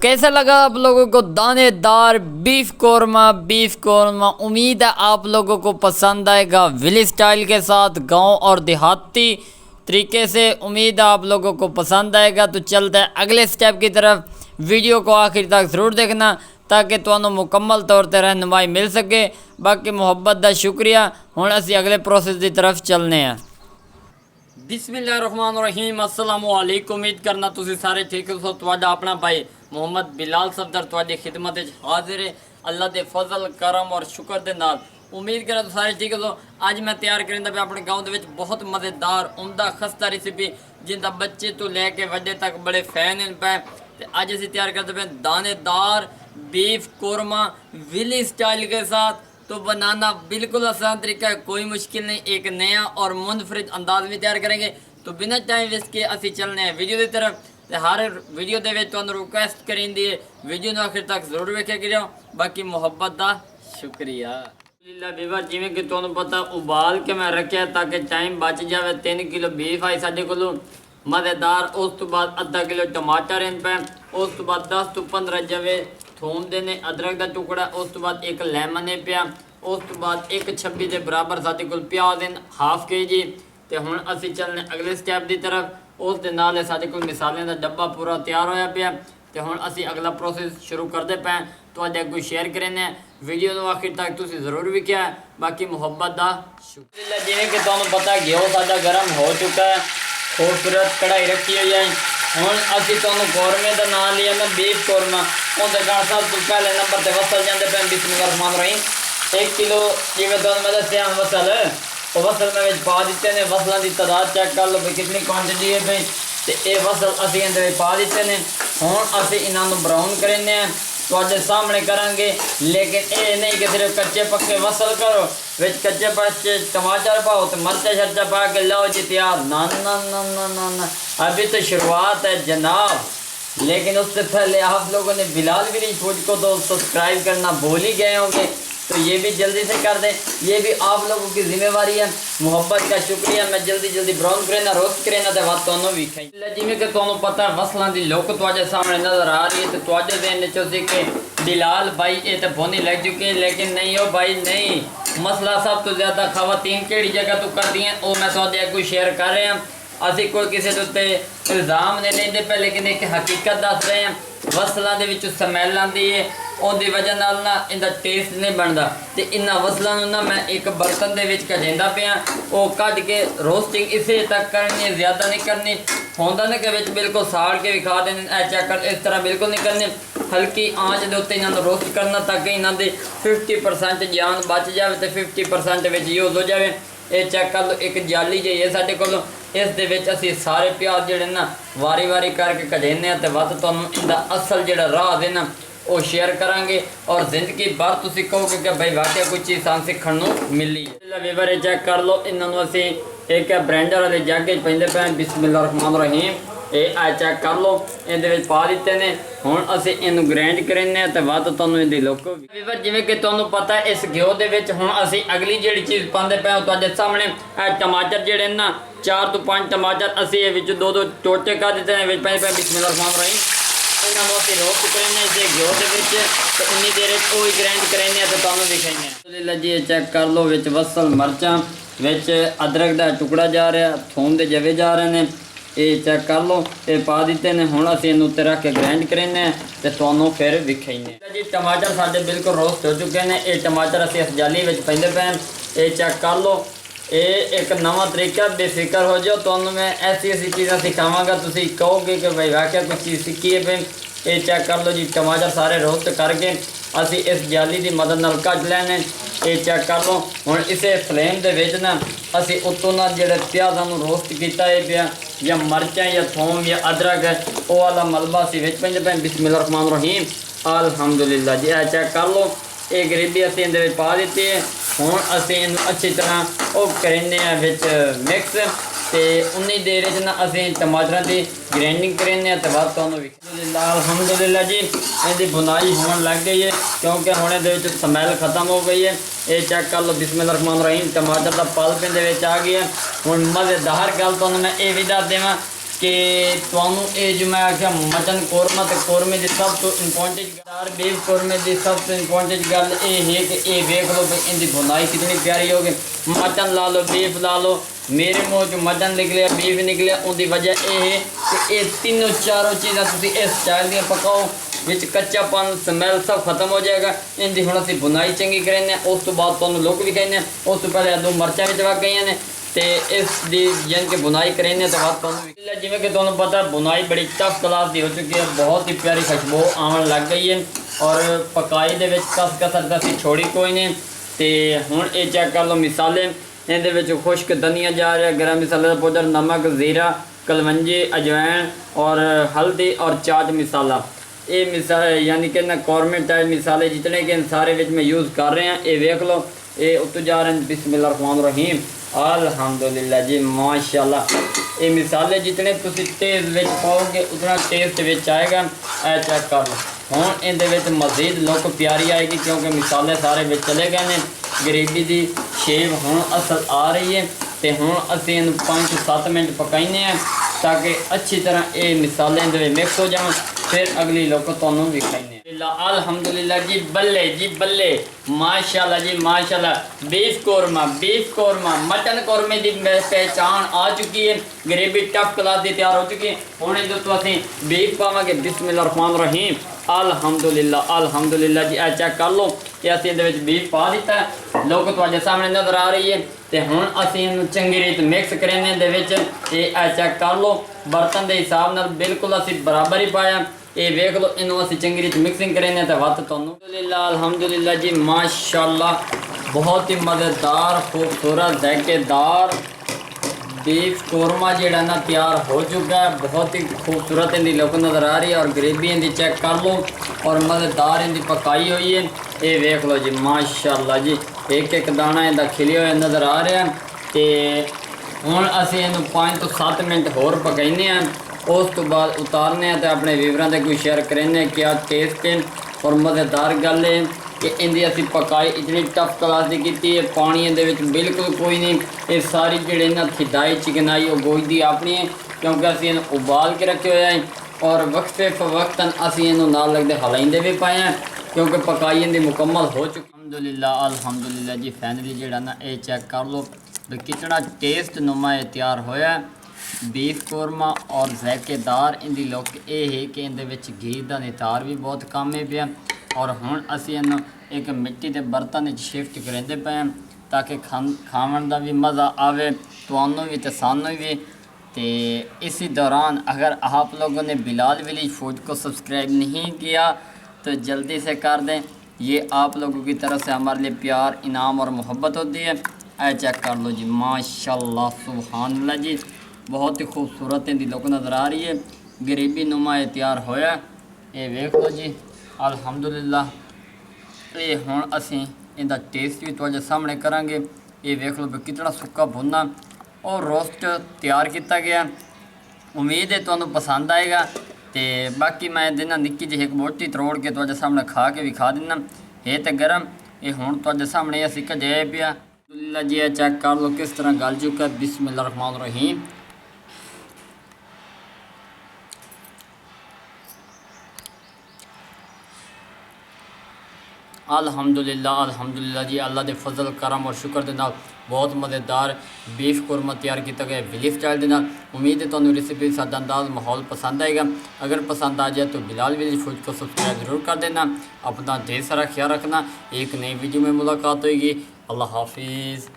कैसा लगा आप लोगों को दानेदार बीफ कौरमा। उम्मीद है आप लोगों को पसंद आएगा विलेज स्टाइल के साथ, गांव और देहाती तरीके से। उम्मीद है आप लोगों को पसंद आएगा। तो चलते हैं अगले स्टेप की तरफ। वीडियो को आखिर तक ज़रूर देखना ताकि तुहानू मुकम्मल तौर पर रहनुमाई मिल सके। बाकी मुहब्बत का शुक्रिया। हुण असीं अगले प्रोसेस की तरफ चलने हैं। बिस्मिल्लाहिर्रहमानिर्रहीम। अस्सलाम वालेकुम। उम्मीद करना तुसीं सारे ठीक हो। तुहाडा अपना भाई मोहम्मद बिलाल सफदर तुहाडी खिदमत विच हाजिर है। अल्लाह के फजल करम और शुक्र के नाल उम्मीद करा तो सारे ठीक हो। अज मैं तैयार करिंदा पे अपने गाँव के बहुत मज़ेदार उमदा खस्ता रेसिपी जिंदा बच्चे तो लैके वड्डे तक बड़े फैन हैं पे। अज असीं तैयार करते पे दानेदार बीफ कौरमा विलेज स्टाइल के साथ। तो बनाना बिल्कुल आसान तरीका है, कोई मुश्किल नहीं। एक नया और मुनफरिद अंदाज में तैयार करेंगे। तो बिना टाइम वेस्ट के असीं चलने हैं वीडियो की तरफ। तो हर वीडियो के रिक्वेस्ट करेंदी है वीडियो आखिर तक जरूर वेख्या करो। बाकी मुहब्बत का शुक्रिया। बीवर जिमें कि तुहानू पता उबाल के मैं रखा ताकि टाइम बच जाए। 3 किलो बीफ आई साढ़े को मज़ेदार। उस तो बाद आधा किलो टमाटर इन पे। उस तो बाद 10 तो 15 जवे थोम देने, अदरक का टुकड़ा। उस तो बाद एक लैमन है पिया। उस तो बाद 1 के बराबर साढ़े को प्याज इन हाफ kg। तो हुण असीं चलने अगले स्टैप की तरफ। उस दे नाल साढ़े को मिसालें का डब्बा पूरा तैयार होया पिया। तो हुण असीं अगला प्रोसेस शुरू करते पे। तुहाडे अगों शेयर करें वीडियो को आखिर तक तुसीं जरूर वेख्या। बाकी मुहब्बत का शुक्रिया। जिवें कि तुहानू पता घ्यो साडा गर्म हो चुका है। खूबसूरत कढ़ाई रखी हुई है। हुण असीं तुहानू कौरमे का नाम लिया मैं बीफ कौरमा। उहदे कारण सब तो पहले नंबर पर वसल जाते पे। बिस्मिल्लाहिर्रहमानिर्रहीम। 1 किलो जिवें तुहानू मैं दस्सिया वसल तो वसल मैं पा दिते ने। वसलों की तादाद चेक कर लो भाई कितनी क्वांटिटी है भाई। तो ये वसल असीं इहदे पा दिते ने। हुण असीं इन्हां ब्राउन करेंगे तुहाडे सामने करांगे। लेकिन ये नहीं कि सिर्फ कच्चे पक्के वसल करो विच कच्चे पक्के टमाटर पाओ तो मरचा शर्चा पा के लो जी तैयार। ना ना ना ना ना ना, अभी तो शुरुआत है जनाब। लेकिन उससे पहले आप लोगों ने बिलाल विलेज फूड को तो सब्सक्राइब करना भूल ही गए होंगे। तो ये भी जल्दी से कर दें, ये भी आप लोगों की जिम्मेवारी है। मुहब्बत का शुक्रिया। मैं जल्दी जल्दी ब्राउन करें रोस्ट करें तो बात दोनों भी खाई। जिमें कि तुहानू पता है वसलों की लुक तुहाडे सामने नजर आ रही है। तो तुहाडे ज़हन चो सी कि बिलाल भाई ये तो भुनी लग चुकी है। लेकिन नहीं हो भाई नहीं। मसला सब तो ज़्यादा खवातीन किहड़ी जगह तो करती हैं वो मैं तुहाडे अगों शेयर कर रहे हैं। असीं कोई किसी के उत्ते इल्ज़ाम नहीं लेंदे पे, लेकिन एक हकीकत दस रहे हैं। वसलों के विचों स्मैल आती है, उनकी वजह नाल ना इनका टेस्ट नहीं बनता। तो इन्होंने वसलों ना मैं एक बर्तन के कजेंदा पिया। वो कट के रोस्टिंग इसे तक करनी है, ज़्यादा नहीं करनी। होंदा ना कि बिल्कुल साड़ के विखा देने चेक कर, इस तरह बिल्कुल नहीं करनी। हल्की आँच के उत्ते इन्होंने रोस्ट करना ताकि इन्हों की 50% जान बच जाए तो 50% यूज़ हो जाए। ये चेक कर लो एक जाली जी है साढ़े को। इस दे विच असीं सारे प्याज जिहड़े ना वारी वारी करके कढेने ते वध तुहानूं इहदा असल जिहड़ा राह है ना वो शेयर करांगे। और जिंदगी भर तुसीं कहोगे कि भाई वाकई कोई चीज़ सानूं सीखण नूं मिली है। वीवर चेक कर लो इन्होंने असीं एक ब्लेंडर वाले जग च पैंदे पे। बिस्मिल्लाहिर्रहमानिर्रहीम। ये चेक कर लो ये पा दिते ने। हुण असीं इनू ग्राइंड करेंगे तो वध तुहानूं इहदी लुक वीवर जिवें कि तुहानूं पता है इस घ्यो दे विच हुण असीं अगली जिहड़ी चीज़ पांदे पे तुहाडे सामने टमाटर जिहड़े ना 4 तो 5 टमाटर असीं विच 2-2 टोटे कर दिते ने। विच पे बिस्मिल्लाहिर्रहमानिर्रहीम। इन्होंने असीं रोस्ट करेंगे इस घ्यो दे विच। तो उन्नी देर वो ही ग्राइंड करेंगे तो तुहानूं दिखाइए जी। चेक कर लो विच वसल मरचां विच अदरक का टुकड़ा जा रहा, थोम के जवे जा रहे हैं। ये चेक कर लो ये पा दिते ने। हुण असीं इहनूं उत्ते रख के ग्राइंड करेंगे तो तुहानूं फिर विखाइने जी। टमाटर साडे बिल्कुल रोस्ट हो चुके हैं। ये टमाटर असीं इस जाली विच पैंदे पे। ये चेक कर लो ये एक नवा तरीका। बेफिक्र हो जाओ तुहानूं मैं ऐसी ऐसी चीज़ां सिखावांगा तुसीं कहोगे कि भाई वाकई कुछ चीज़ सीखी है पे। ये चेक कर लो जी टमाटर सारे रोस्ट करके असीं इस जाली की मदद नाल कट लैने। ये चेक कर लो हुण इसे फ्लेम दे विच ना असीं उत्तों ना जिहड़े प्याज़ां नूं रोस्ट कीता है पिया या मरचां या थोम या अदरक है वो वाला मलबा असीं विच पैंदे पे। बिस्मिल्लाहिर्रहमानिर्रहीम। अल्हम्दुलिल्लाह जी। चेक कर लो ये ग्रेवी असीं इहदे विच पा दित्ती है। हुण असीं इहनूं अच्छी तरह वो करेंगे विच मिक्स। तो उन्नी देर ना असीं टमाटरां की ग्राइंडिंग करेंगे तो बाद तुहानूं अल्हम्दुलिल्लाह जी इहदी बुनाई होने लग गई है क्योंकि हुण इहदे विच स्मैल खत्म हो गई है। ये चेक कर लो बिस्मिल्लाहिर्रहमानिर्रहीम। टमाटर का पल्प इहदे विच आ गया है। हुण मज़ेदार गल तुहानूं मैं ये भी दस देवां कि ਤੁਹਾਨੂੰ ਇਹ ਜੋ ਮੈਂ ਆਖਿਆ ਮਟਨ ਕੋਰਮਾ ਤੇ ਕੋਰਮੇ ਦੀ ਸਭ ਤੋਂ ਇੰਪੋਰਟੈਂਟ ਗੱਲ ਬੀਫ ਕੋਰਮੇ ਦੀ ਸਭ ਤੋਂ ਇੰਪੋਰਟੈਂਟ ਗੱਲ ਇਹ ਹੈ ਕਿ ਇਹ ਵੇਖ ਲਓ ਵੀ ਇਹਦੀ ਬੁਨਾਈ ਕਿਤਨੀ ਪਿਆਰੀ ਹੋਗੀ। ਮਟਨ ਲਾ ਲਓ, ਬੀਫ ਲਾ ਲਓ, ਮੇਰੇ ਮੂੰਹ 'ਚ ਮਟਨ ਨਿਕਲਿਆ, ਬੀਫ ਨਿਕਲਿਆ, ਉਹਦੀ ਵਜ੍ਹਾ ਇਹ ਹੈ ਕਿ ਇਹ ਤਿੰਨੋਂ ਚਾਰੋਂ ਚੀਜ਼ਾਂ ਤੁਸੀਂ ਇਸ ਸਟਾਈਲ ਦੀਆਂ ਪਕਾਓ, ਵਿੱਚ ਕੱਚਾਪਨ ਸਮੈਲ ਸਭ ਖਤਮ ਹੋ ਜਾਏਗਾ। ਇਹਦੀ ਹੁਣ ਅਸੀਂ ਬੁਨਾਈ ਚੰਗੀ ਕਰਾਂਗੇ, ਉਸ ਤੋਂ ਬਾਅਦ ਤੁਹਾਨੂੰ ਲੁੱਕ ਵੀ ਕਹਿੰਦੇ, ਉਸ ਤੋਂ ਪਹਿਲੇ 2 ਮਿਰਚਾਂ ਵੀ ਦਵਾ ਗਈਆਂ ਨੇ ਤੇ ਇਸ ਦੀ ਯਾਨੀ ਕਿ ਬੁਨਾਈ ਕਰਾਂਗੇ ਤਾਂ ਬਾਅਦ ਤੁਹਾਨੂੰ ਜਿਵੇਂ ਕਿ ਤੁਹਾਨੂੰ ਪਤਾ ਬੁਨਾਈ ਬੜੀ ਟਫ ਕਲਾਸ ਦੀ ਹੋ ਚੁੱਕੀ ਹੈ, ਬਹੁਤ ਹੀ ਪਿਆਰੀ ਖੁਸ਼ਬੂ ਆਉਣ ਲੱਗ ਗਈ ਹੈ ਔਰ ਪਕਾਈ ਦੇ ਵਿੱਚ ਕਸ ਕਸਰ ਦਾ ਅਸੀਂ ਛੋੜੀ ਕੋਈ ਨਹੀਂ। ਤੇ ਹੁਣ ਇਹ ਚੈੱਕ ਕਰ ਲਓ ਮਸਾਲੇ, ਇਹਦੇ ਵਿੱਚ ਖੁਸ਼ਕ ਧਨੀਆ ਜਾ ਰਿਹਾ, ਗਰਮ ਮਸਾਲੇ ਦਾ ਪਾਊਡਰ, ਨਮਕ, ਜ਼ੀਰਾ, ਕਲਵੰਜੀ, ਅਜਵਾਇਣ और हल्दी और चाट मसाला। ये मिसाल यानी कि ना कौरमे टाइप मिसाले जितने के सारे विच में यूज़ कर रहे हैं। ये वेख लो ये उत्तू जा रहे हैं। बिस्मिल्लाहिर्रहमानिर्रहीम अल्हम्दुलिल्लाह जी माशाल्लाह। ये मिसाले जितने तुसी तेज़ विच पाओगे उतना टेस्ट विच आएगा। ऐ चेक कर लो हुण इहदे विच मज़ीद लुक प्यारी आएगी क्योंकि मिसाले सारे विच चले गए हैं। ग्रेवी की शेप हुण असल आ रही है तो हुण असीं इहनूं 5-7 मिनट पकाइने हैं ताकि अच्छी तरह ये मिसाले मिक्स हो जाए। फिर अगली लुक तुहानूं विखाइने अल्हम्दुलिल्लाह जी बल्ले माशाल्लाह जी माशाल्लाह। बीफ कोरमा मटन कौरमे की पहचान आ चुकी है। ग्रेवी टफ क्लास की तैयार हो चुकी है। हुण इहदे तो असीं बीफ पावांगे। बिस्मिल्लाहिर्रहमानिर्रहीम अल्हम्दुलिल्लाह जी। आ चेक कर लो कि असीं इहदे विच बीफ पा दिता है। लुक तुहाडे सामने नज़र आ रही है। तो हुण असीं इहनूं चंगी रीत मिक्स करेंगे दे विच। ते आ चेक कर लो बर्तन के हिसाब नाल बिल्कुल असीं बराबर ही पाया। ये वेख लो इनू असीं चंगी रीत मिक्सिंग करेंगे तो वत तुहानूं अल्हम्दुलिल्लाह जी माशाल्लाह। बहुत ही मज़ेदार खूबसूरत ज़ायकेदार बीफ कोरमा जिहड़ा ना तैयार हो चुका है। बहुत ही खूबसूरत इनकी लुक नज़र आ रही है और ग्रेवी इनकी चेक कर लो और मज़ेदार इनकी पकाई हुई है। ये वेख लो जी माशाल्लाह जी। एक दाना इहदा खिलिया हुआ नज़र आ रहा है। तो हुण असीं इहनूं 5 ਤੋਂ 7 मिनट होर पकाइने हैं। उस तो बाद उतारने हैं तो अपने व्यूअरां दे कोई शेयर करेंगे क्या टेस्ट है। और मज़ेदार गल है कि इनकी असीं पकाई इतनी टफ क्लास की की है। पानी इहदे विच बिल्कुल कोई नहीं। ये सारी जिहड़ी ना खिदाई चिकनाई वो गोई दी अपनी है क्योंकि असीं इहनूं उबाल के रखे हुए हैं और वक्फे फवक्तन असीं इहनूं नाल लगदे हिलाइंदे भी पाए हैं क्योंकि पकाई इनकी मुकम्मल हो चुकी। अल्हम्दुलिल्लाह जी फाइनली जिहड़ा ना ये चेक कर लो भी कितना टेस्ट नुमा ये तैयार होया। बीफ कोरमा और ज़ायकेदार इनकी लुक ये है कि इहदे विच घी का नितार भी बहुत कम है पिया। और हुण असीं इहनूं एक मिट्टी के बर्तन शिफ्ट करेंदे पे हैं ताकि खावन का भी मज़ा आवे तुहानूं भी ते सानूं भी। तो इसी दौरान अगर आप लोगों ने बिलाल विलेज फूड को सब्सक्राइब नहीं किया तो जल्दी से कर दें। ये आप लोगों की तरफ से हमारे लिए प्यार इनाम और मोहब्बत होती है। ऐ चेक कर लो जी माशाल्लाह सुभानअल्लाह जी। बहुत ही खूबसूरत इनकी लुक नज़र आ रही है। गरीबी नुमा ये तैयार होया। ये वेख लो जी अल्हम्दुलिल्लाह। ये हुण असीं इहदा टेस्ट भी तुहाडे सामने करांगे। ये वेख लो भी कितना सुक्का भुना और रोस्ट तैयार किया गया। उम्मीद है तुहानूं पसंद आएगा। तो बाकी मैं देना निक्की जी एक बोटी तरोड़ के तुहाडे सामने खा के विखा देना। ये तो गर्म ये हुण तुहाडे सामने असीं कढिया पिया। अल्हम्दुलिल्लाह जी चेक कर लो किस तरह गल चुका है। बिस्मिल्लाहिर्रहमानिर्रहीम अल्हम्दुलिल्लाह जी। अल्लाह के फजल करम और शुक्र के नाल बहुत मज़ेदार बीफ कोरमा तैयार किया गया विलेज स्टाइल के नाल। उम्मीद है तुहानूं रेसिपी सादा अंदाज माहौल पसंद आएगा। अगर पसंद आ जाए तो बिलाल विलेज फूड को सब्सक्राइब जरूर कर देना। अपना ढेर सारा ख्याल रखना। एक नई वीडियो में मुलाकात होगी। अल्लाह हाफिज़।